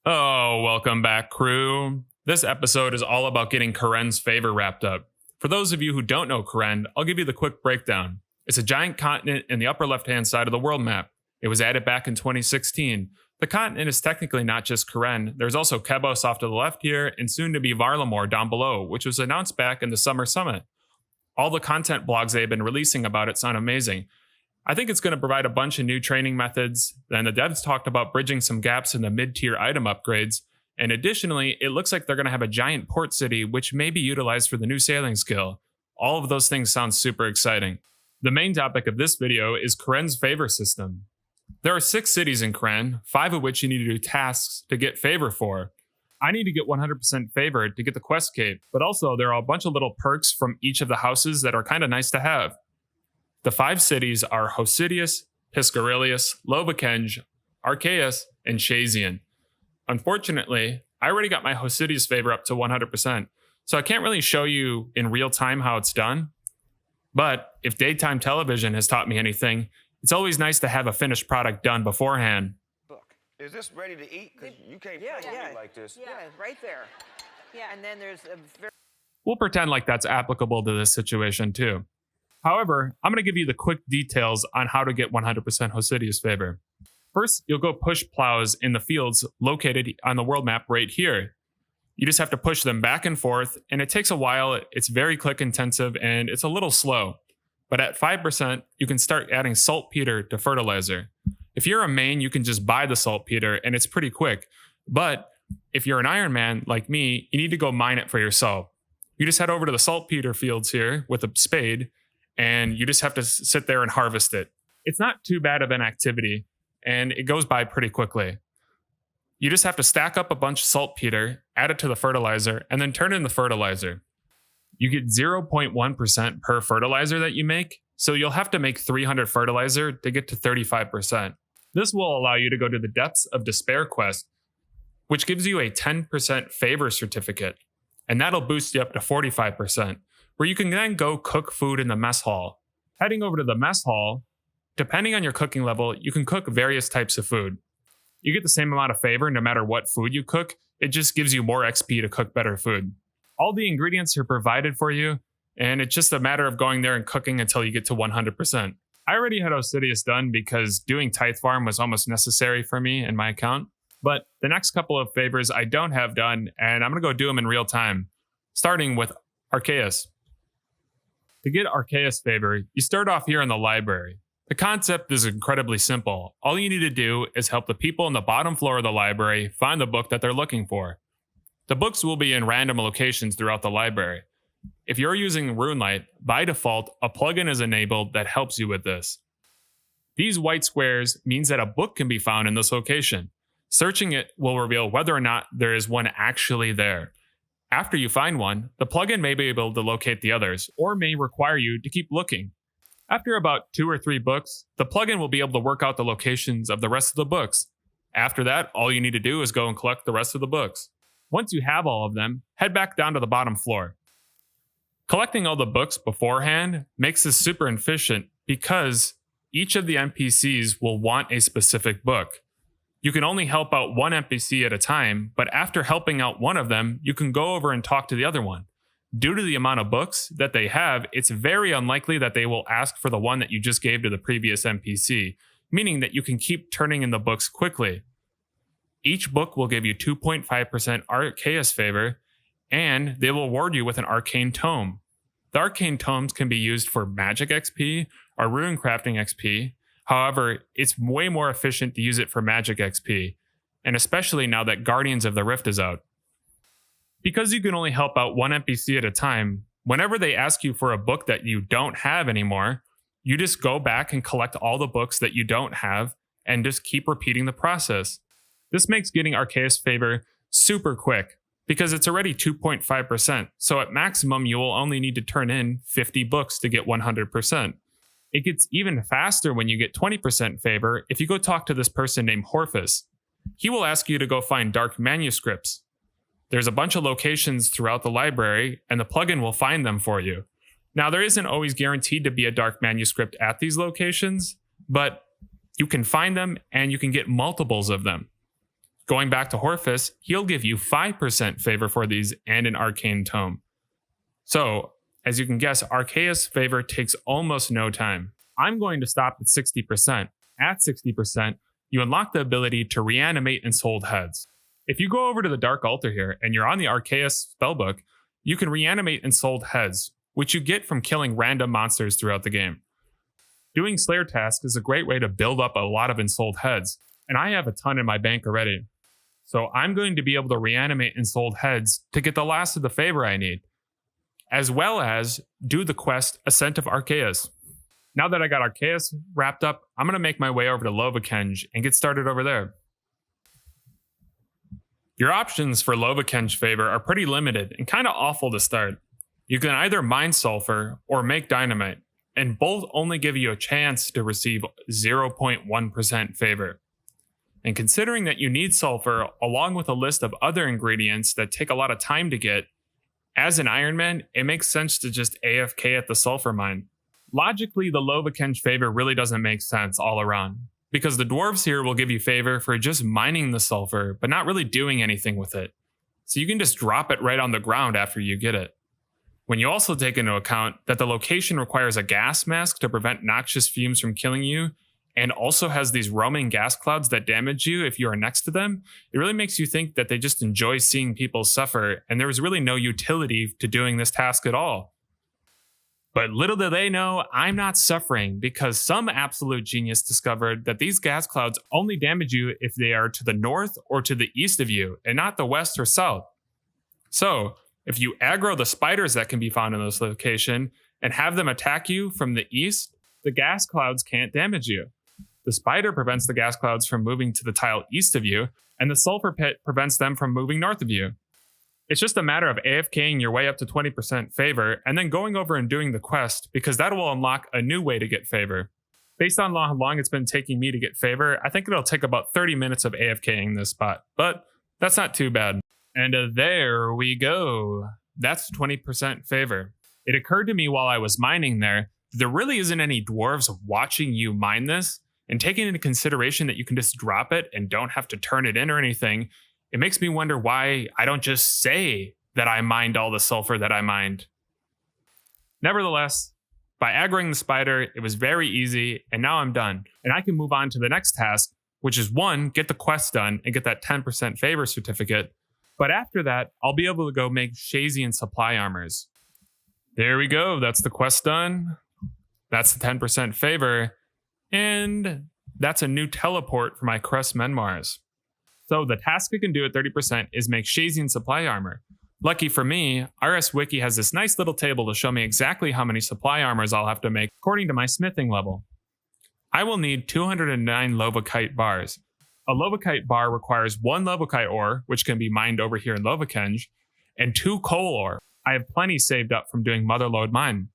Oh, welcome back, crew. This episode is all about getting Kourend's Favour wrapped up. For those of you who don't know Kourend, I'll give you the quick breakdown. It's a giant continent in the upper left-hand side of the world map. It was added back in 2016. The continent is technically not just Kourend. There's also Kebos off to the left here, and soon to be Varlamore down below, which was announced back in the Summer Summit. All the content blogs they've been releasing about it sound amazing. I think it's going to provide a bunch of new training methods, and the devs talked about bridging some gaps in the mid-tier item upgrades, and additionally, it looks like they're going to have a giant port city which may be utilized for the new sailing skill. All of those things sound super exciting. The main topic of this video is Kourend's Favour system. There are 6 cities in Kourend, 5 of which you need to do tasks to get Favour for. I need to get 100% Favour to get the quest cape, but also there are a bunch of little perks from each of the houses that are kind of nice to have. The 5 cities are Hosidius, Piscarilius, Lovakenj, Archaeus, and Shazian. Unfortunately, I already got my Hosidius Favour up to 100%, so I can't really show you in real time how it's done. But if daytime television has taught me anything, it's always nice to have a finished product done beforehand. Look, is this ready to eat? Because you can't play with me like this. Yeah, right there. Yeah, and then there's a very... We'll pretend like that's applicable to this situation too. However, I'm going to give you the quick details on how to get 100% Hosidius Favour. First, you'll go push plows in the fields located on the world map right here. You just have to push them back and forth, and it takes a while. It's very click intensive, and it's a little slow. But at 5%, you can start adding saltpeter to fertilizer. If you're a main, you can just buy the saltpeter, and it's pretty quick. But if you're an Iron Man like me, you need to go mine it for yourself. You just head over to the saltpeter fields here with a spade, and you just have to sit there and harvest it. It's not too bad of an activity, and it goes by pretty quickly. You just have to stack up a bunch of saltpeter, add it to the fertilizer, and then turn in the fertilizer. You get 0.1% per fertilizer that you make, so you'll have to make 300 fertilizer to get to 35%. This will allow you to go to the Depths of Despair quest, which gives you a 10% Favour certificate, and that'll boost you up to 45%. Where you can then go cook food in the mess hall. Heading over to the mess hall, depending on your cooking level, you can cook various types of food. You get the same amount of Favour no matter what food you cook, it just gives you more XP to cook better food. All the ingredients are provided for you, and it's just a matter of going there and cooking until you get to 100%. I already had Osidius done because doing Tithe Farm was almost necessary for me in my account, but the next couple of favors I don't have done, and I'm going to go do them in real time, starting with Archaeus. To get Archaeus Favour, you start off here in the library. The concept is incredibly simple. All you need to do is help the people on the bottom floor of the library find the book that they're looking for. The books will be in random locations throughout the library. If you're using RuneLite, by default, a plugin is enabled that helps you with this. These white squares means that a book can be found in this location. Searching it will reveal whether or not there is one actually there. After you find one, the plugin may be able to locate the others, or may require you to keep looking. After about 2 or 3 books, the plugin will be able to work out the locations of the rest of the books. After that, all you need to do is go and collect the rest of the books. Once you have all of them, head back down to the bottom floor. Collecting all the books beforehand makes this super efficient because each of the NPCs will want a specific book. You can only help out one NPC at a time, but after helping out one of them, you can go over and talk to the other one. Due to the amount of books that they have, it's very unlikely that they will ask for the one that you just gave to the previous NPC, meaning that you can keep turning in the books quickly. Each book will give you 2.5% Archaeus Favour, and they will reward you with an Arcane Tome. The Arcane Tomes can be used for Magic XP or Rune Crafting XP. However, it's way more efficient to use it for Magic XP, and especially now that Guardians of the Rift is out. Because you can only help out one NPC at a time, whenever they ask you for a book that you don't have anymore, you just go back and collect all the books that you don't have and just keep repeating the process. This makes getting Archaeus Favour super quick because it's already 2.5%, so at maximum you will only need to turn in 50 books to get 100%. It gets even faster when you get 20% Favour if you go talk to this person named Horphus. He will ask you to go find dark manuscripts. There's a bunch of locations throughout the library, and the plugin will find them for you. Now, there isn't always guaranteed to be a dark manuscript at these locations, but you can find them and you can get multiples of them. Going back to Horfus, he'll give you 5% favor for these and an arcane tome. So, as you can guess, Arceus favor takes almost no time. I'm going to stop at 60%. At 60%, you unlock the ability to reanimate ensouled heads. If you go over to the Dark Altar here and you're on the Arceus spellbook, you can reanimate ensouled heads, which you get from killing random monsters throughout the game. Doing Slayer tasks is a great way to build up a lot of ensouled heads, and I have a ton in my bank already. So I'm going to be able to reanimate ensouled heads to get the last of the favor I need, as well as do the quest Ascent of Arceus. Now that I got Arceus wrapped up, I'm going to make my way over to Lovakenge and get started over there. Your options for Lovakenge favor are pretty limited and kind of awful to start. You can either mine sulfur or make dynamite, and both only give you a chance to receive 0.1% favor. And considering that you need sulfur along with a list of other ingredients that take a lot of time to get, as an Iron Man, it makes sense to just AFK at the sulfur mine. Logically, the Lovakenge favor really doesn't make sense all around, because the dwarves here will give you favor for just mining the sulfur, but not really doing anything with it. So you can just drop it right on the ground after you get it. When you also take into account that the location requires a gas mask to prevent noxious fumes from killing you, and also has these roaming gas clouds that damage you if you are next to them, it really makes you think that they just enjoy seeing people suffer, and there is really no utility to doing this task at all. But little do they know, I'm not suffering, because some absolute genius discovered that these gas clouds only damage you if they are to the north or to the east of you, and not the west or south. So, if you aggro the spiders that can be found in this location and have them attack you from the east, the gas clouds can't damage you. The spider prevents the gas clouds from moving to the tile east of you, and the sulfur pit prevents them from moving north of you. It's just a matter of AFKing your way up to 20% favor and then going over and doing the quest, because that will unlock a new way to get favor. Based on how long it's been taking me to get favor, I think it'll take about 30 minutes of AFKing this spot, but that's not too bad. And there we go. That's 20% favor. It occurred to me while I was mining there, there really isn't any dwarves watching you mine this, and taking into consideration that you can just drop it and don't have to turn it in or anything, it makes me wonder why I don't just say that I mined all the sulfur that I mined. Nevertheless, by aggroing the spider, it was very easy, and now I'm done. And I can move on to the next task, which is 1, get the quest done and get that 10% favor certificate. But after that, I'll be able to go make Shazian supply armors. There we go, that's the quest done. That's the 10% favor. And that's a new teleport for my Crest Menmars. So the task I can do at 30% is make Shazian supply armor. Lucky for me, RS Wiki has this nice little table to show me exactly how many supply armors I'll have to make according to my smithing level. I will need 209 Lovakite bars. A Lovakite bar requires 1 Lovakite ore, which can be mined over here in Lovakenge, and 2 coal ore. I have plenty saved up from doing Motherlode Mine.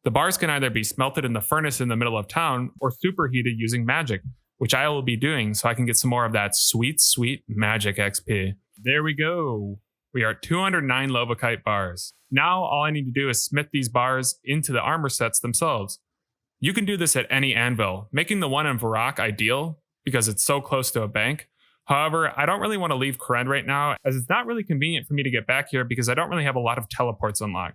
The bars can either be smelted in the furnace in the middle of town or superheated using magic, which I will be doing so I can get some more of that sweet, sweet magic XP. There we go. We are at 209 Lovakite bars. Now all I need to do is smith these bars into the armor sets themselves. You can do this at any anvil, making the one in Varrock ideal because it's so close to a bank. However, I don't really want to leave Kourend right now, as it's not really convenient for me to get back here because I don't really have a lot of teleports unlocked.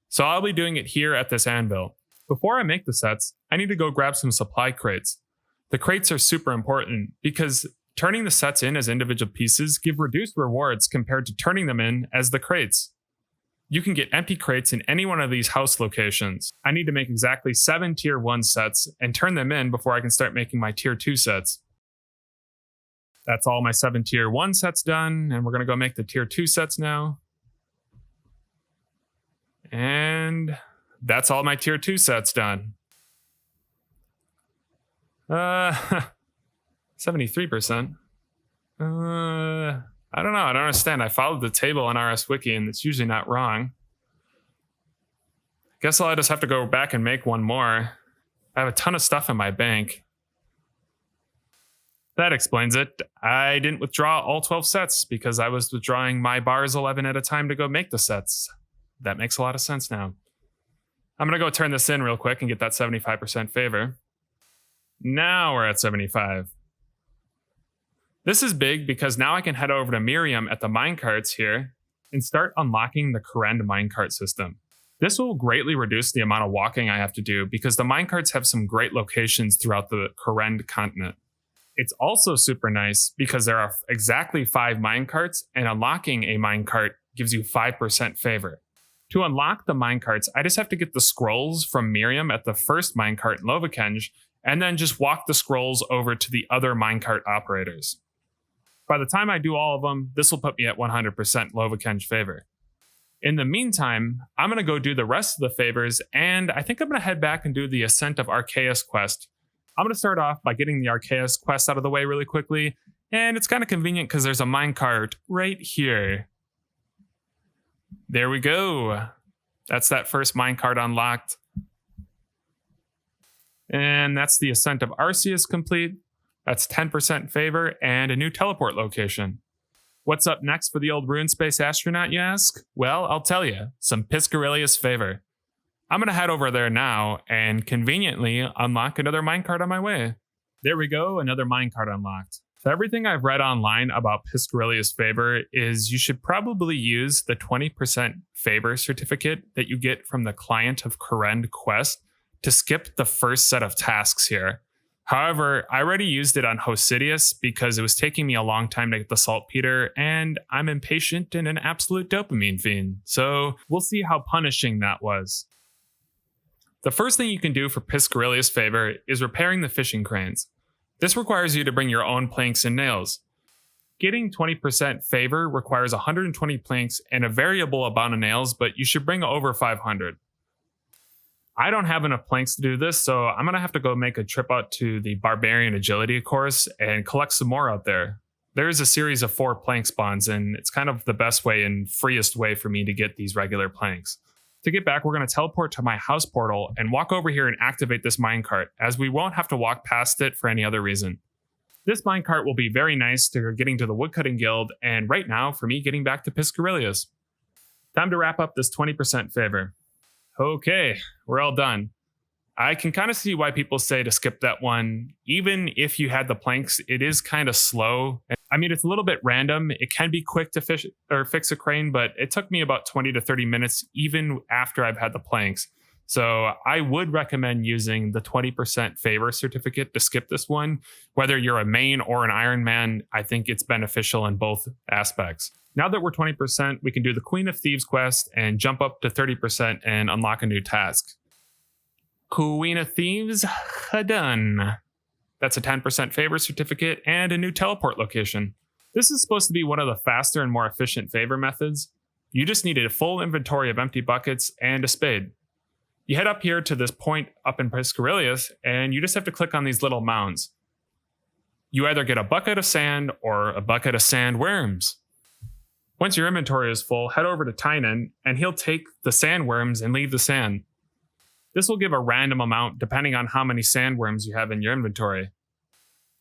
So I'll be doing it here at this anvil. Before I make the sets, I need to go grab some supply crates. The crates are super important because turning the sets in as individual pieces give reduced rewards compared to turning them in as the crates. You can get empty crates in any one of these house locations. I need to make exactly 7 tier 1 sets and turn them in before I can start making my tier 2 sets. That's all my 7 tier 1 sets done, and we're going to go make the tier 2 sets now. And that's all my tier 2 sets done. 73%. I don't know. I don't understand. I followed the table on RS Wiki, and it's usually not wrong. Guess I'll just have to go back and make one more. I have a ton of stuff in my bank. That explains it. I didn't withdraw all 12 sets because I was withdrawing my bars 11 at a time to go make the sets. That makes a lot of sense now. I'm going to go turn this in real quick and get that 75% favor. Now we're at 75. This is big because now I can head over to Miriam at the minecarts here and start unlocking the Kourend minecart system. This will greatly reduce the amount of walking I have to do because the minecarts have some great locations throughout the Kourend continent. It's also super nice because there are exactly 5 minecarts, and unlocking a minecart gives you 5% favor. To unlock the minecarts, I just have to get the scrolls from Miriam at the first minecart in Lovakenge, and then just walk the scrolls over to the other minecart operators. By the time I do all of them, this will put me at 100% Lovakenge favor. In the meantime, I'm going to go do the rest of the favors, and I think I'm going to head back and do the Ascent of Arceus quest. I'm going to start off by getting the Arceus quest out of the way really quickly, and it's kind of convenient because there's a minecart right here. There we go. That's that first minecart unlocked. And that's the Ascent of Arceus complete. That's 10% favor and a new teleport location. What's up next for the old Runespace Astronaut, you ask? Well, I'll tell you, some Piscarilius favor. I'm going to head over there now and conveniently unlock another minecart on my way. There we go, another minecart unlocked. So everything I've read online about Piscarilius favor is you should probably use the 20% favor certificate that you get from the Client of Kourend quest to skip the first set of tasks here. However, I already used it on Hosidius because it was taking me a long time to get the saltpeter, and I'm impatient and an absolute dopamine fiend. So we'll see how punishing that was. The first thing you can do for Piscarilius favor is repairing the fishing cranes. This requires you to bring your own planks and nails. Getting 20% favor requires 120 planks and a variable amount of nails, but you should bring over 500. I don't have enough planks to do this, so I'm going to have to go make a trip out to the Barbarian Agility course and collect some more out there. There is a series of 4 plank spawns, and it's kind of the best way and freest way for me to get these regular planks. To get back, we're going to teleport to my house portal and walk over here and activate this minecart, as we won't have to walk past it for any other reason. This minecart will be very nice to getting to the Woodcutting Guild, and right now for me getting back to Piscarilius. Time to wrap up this 20% favor. Okay, we're all done. I can kind of see why people say to skip that one. Even if you had the planks, it is kind of slow. I mean, it's a little bit random. It can be quick to fish or fix a crane, but it took me about 20 to 30 minutes even after I've had the planks. So I would recommend using the 20% favor certificate to skip this one. Whether you're a main or an Iron Man, I think it's beneficial in both aspects. Now that we're 20%, we can do the Queen of Thieves quest and jump up to 30% and unlock a new task. Queen of Thieves, done. That's a 10% favor certificate and a new teleport location. This is supposed to be one of the faster and more efficient favor methods. You just need a full inventory of empty buckets and a spade. You head up here to this point up in Piscarilius, and you just have to click on these little mounds. You either get a bucket of sand or a bucket of sandworms. Once your inventory is full, head over to Tynan, and he'll take the sandworms and leave the sand. This will give a random amount depending on how many sandworms you have in your inventory.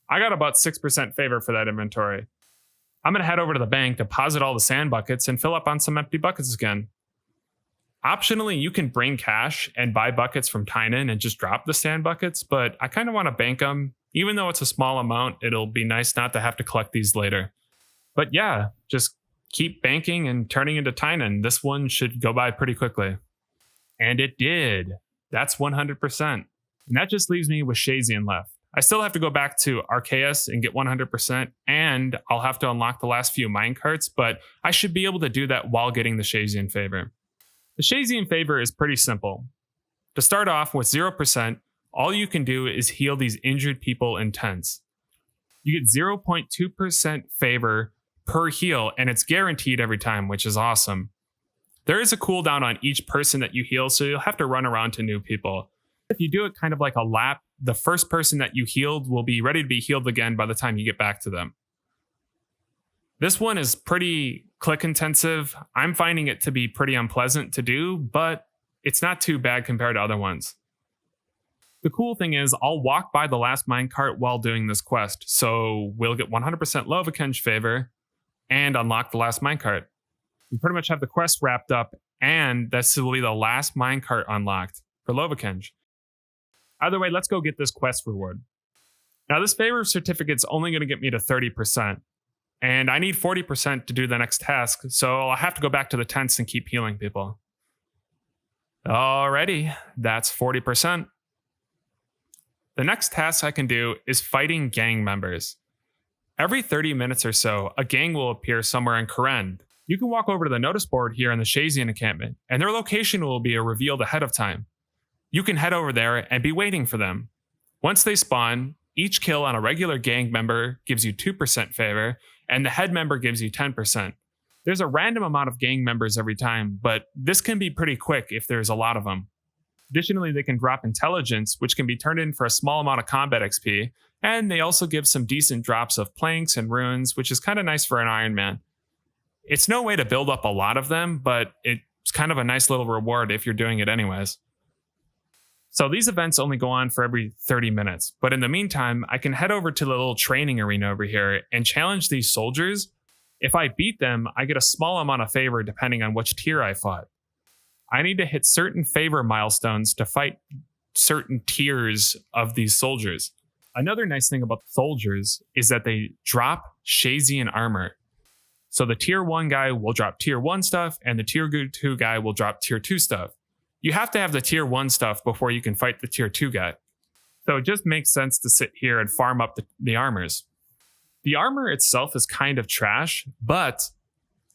I got about 6% favor for that inventory. I'm going to head over to the bank, deposit all the sand buckets, and fill up on some empty buckets again. Optionally, you can bring cash and buy buckets from Tynan and just drop the sand buckets, but I kind of want to bank them. Even though it's a small amount, it'll be nice not to have to collect these later. But yeah, just keep banking and turning into Tynan. This one should go by pretty quickly. And it did. That's 100%. And that just leaves me with Shazian left. I still have to go back to Arceus and get 100%, and I'll have to unlock the last few minecarts, but I should be able to do that while getting the Shazian favor. The Shazian favor is pretty simple. To start off with 0%, all you can do is heal these injured people in tents. You get 0.2% favor per heal, and it's guaranteed every time, which is awesome. There is a cooldown on each person that you heal, so you'll have to run around to new people. If you do it kind of like a lap, the first person that you healed will be ready to be healed again by the time you get back to them. This one is pretty click intensive. I'm finding it to be pretty unpleasant to do, but it's not too bad compared to other ones. The cool thing is I'll walk by the last minecart while doing this quest, so we'll get 100% Lovakenge favor and unlock the last minecart. We pretty much have the quest wrapped up, and this will be the last minecart unlocked for Lovakenge. Either way, let's go get this quest reward. Now, this favor certificate's only going to get me to 30%, and I need 40% to do the next task, so I'll have to go back to the tents and keep healing people. Alrighty, that's 40%. The next task I can do is fighting gang members. Every 30 minutes or so, a gang will appear somewhere in Kourend. You can walk over to the notice board here in the Shazian encampment, and their location will be revealed ahead of time. You can head over there and be waiting for them. Once they spawn, each kill on a regular gang member gives you 2% favor, and the head member gives you 10%. There's a random amount of gang members every time, but this can be pretty quick if there's a lot of them. Additionally, they can drop intelligence, which can be turned in for a small amount of combat XP, and they also give some decent drops of planks and runes, which is kind of nice for an Iron Man. It's no way to build up a lot of them, but it's kind of a nice little reward if you're doing it anyways. So these events only go on for every 30 minutes, but in the meantime, I can head over to the little training arena over here and challenge these soldiers. If I beat them, I get a small amount of favor depending on which tier I fought. I need to hit certain favor milestones to fight certain tiers of these soldiers. Another nice thing about the soldiers is that they drop Shazian armor. So the tier 1 guy will drop tier 1 stuff, and the tier 2 guy will drop tier 2 stuff. You have to have the tier 1 stuff before you can fight the tier 2 guy. So it just makes sense to sit here and farm up the armors. The armor itself is kind of trash, but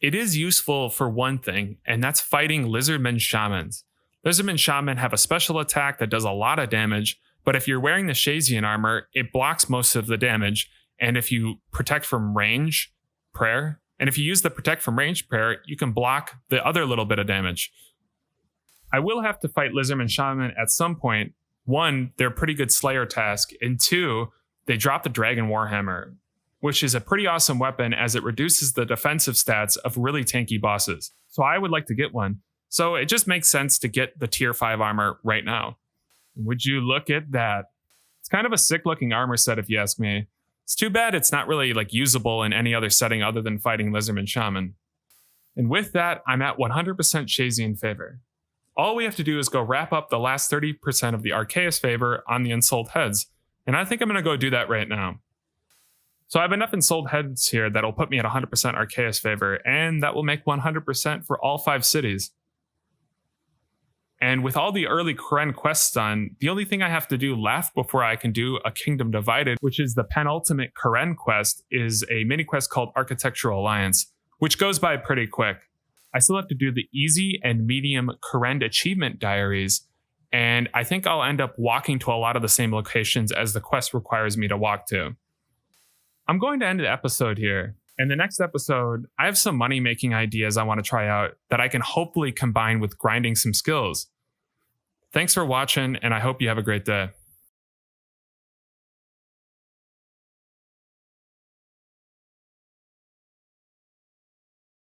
it is useful for one thing, and that's fighting Lizardmen Shamans. Lizardmen Shaman have a special attack that does a lot of damage, but if you're wearing the Shazian armor, it blocks most of the damage, and if you protect from range prayer, and if you use the protect from range prayer, you can block the other little bit of damage. I will have to fight Lizardmen Shaman at some point. 1, they're a pretty good Slayer task, and 2, they drop the Dragon Warhammer, which is a pretty awesome weapon as it reduces the defensive stats of really tanky bosses. So I would like to get one. So it just makes sense to get the tier 5 armor right now. Would you look at that? It's kind of a sick looking armor set if you ask me. It's too bad it's not really usable in any other setting other than fighting Lizardman Shaman. And with that, I'm at 100% Shazian favor. All we have to do is go wrap up the last 30% of the Arceus favor on the Ensouled Heads. And I think I'm going to go do that right now. So I have enough Ensouled Heads here that'll put me at 100% Arceus favor, and that will make 100% for all 5 cities. And with all the early Kourend quests done, the only thing I have to do left before I can do a Kingdom Divided, which is the penultimate Kourend quest, is a mini quest called Architectural Alliance, which goes by pretty quick. I still have to do the easy and medium Kourend achievement diaries, and I think I'll end up walking to a lot of the same locations as the quest requires me to walk to. I'm going to end the episode here. In the next episode, I have some money-making ideas I want to try out that I can hopefully combine with grinding some skills. Thanks for watching, and I hope you have a great day.